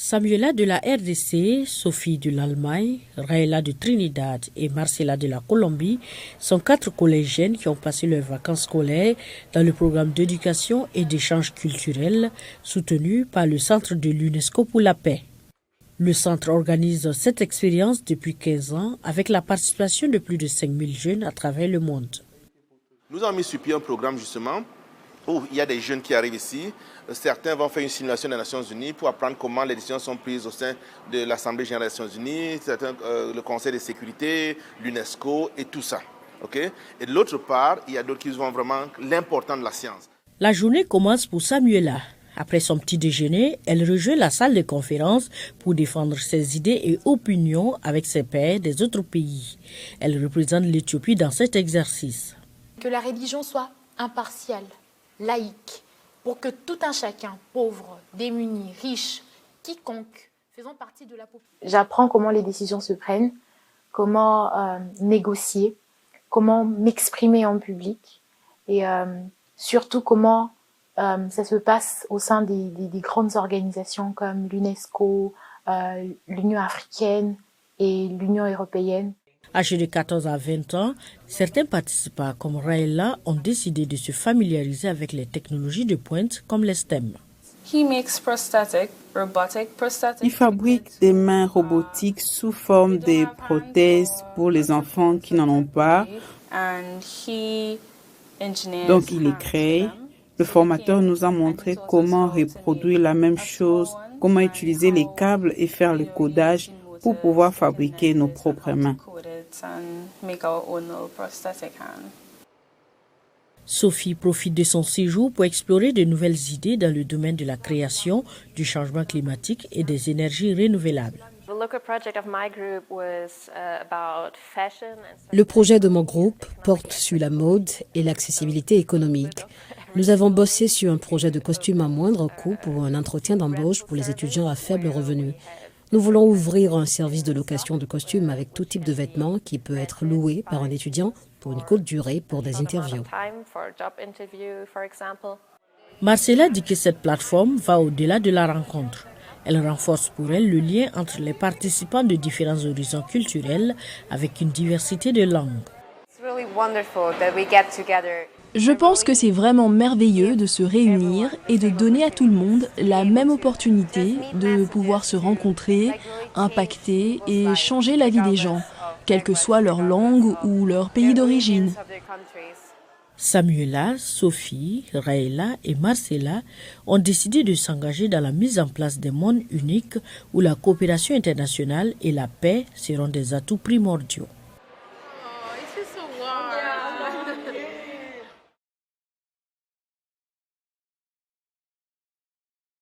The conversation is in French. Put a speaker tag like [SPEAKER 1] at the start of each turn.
[SPEAKER 1] Samuela de la RDC, Sophie de l'Allemagne, Raëla de Trinidad et Marcela de la Colombie sont 4 collégiennes qui ont passé leurs vacances scolaires dans le programme d'éducation et d'échange culturel soutenu par le Centre de l'UNESCO pour la paix. Le centre organise cette expérience depuis 15 ans avec la participation de plus de 5000 jeunes à travers le monde.
[SPEAKER 2] Nous avons mis sur pied un programme justement où il y a des jeunes qui arrivent ici. Certains vont faire une simulation des Nations Unies pour apprendre comment les décisions sont prises au sein de l'Assemblée générale des Nations Unies, certains, le Conseil de sécurité, l'UNESCO et tout ça. Okay? Et de l'autre part, il y a d'autres qui voient vraiment l'importance de la science.
[SPEAKER 1] La journée commence pour Samuela. Après son petit déjeuner, elle rejoint la salle de conférence pour défendre ses idées et opinions avec ses pairs des autres pays. Elle représente l'Éthiopie dans cet exercice.
[SPEAKER 3] Que la religion soit impartiale, laïque, pour que tout un chacun, pauvre, démuni, riche, quiconque, faisant partie de la population. J'apprends comment les décisions se prennent, comment négocier, comment m'exprimer en public et surtout comment ça se passe au sein des grandes organisations comme l'UNESCO, l'Union africaine et l'Union européenne.
[SPEAKER 1] Âgés de 14 à 20 ans, certains participants comme Raëla ont décidé de se familiariser avec les technologies de pointe comme les STEM.
[SPEAKER 4] Il fabrique des mains robotiques sous forme de prothèses pour les enfants qui n'en ont pas. Donc il les crée. Le formateur nous a montré comment reproduire la même chose, comment utiliser les câbles et faire le codage pour pouvoir fabriquer nos propres mains.
[SPEAKER 1] Sophie profite de son séjour pour explorer de nouvelles idées dans le domaine de la création, du changement climatique et des énergies renouvelables.
[SPEAKER 5] Le projet de mon groupe porte sur la mode et l'accessibilité économique. Nous avons bossé sur un projet de costumes à moindre coût pour un entretien d'embauche pour les étudiants à faible revenu. Nous voulons ouvrir un service de location de costumes avec tout type de vêtements qui peut être loué par un étudiant pour une courte durée pour des interviews.
[SPEAKER 1] Marcela dit que cette plateforme va au-delà de la rencontre. Elle renforce pour elle le lien entre les participants de différents horizons culturels avec une diversité de langues.
[SPEAKER 6] Je pense que c'est vraiment merveilleux de se réunir et de donner à tout le monde la même opportunité de pouvoir se rencontrer, impacter et changer la vie des gens, quelle que soit leur langue ou leur pays d'origine.
[SPEAKER 1] Samuela, Sophie, Raëla et Marcela ont décidé de s'engager dans la mise en place des mondes uniques où la coopération internationale et la paix seront des atouts primordiaux.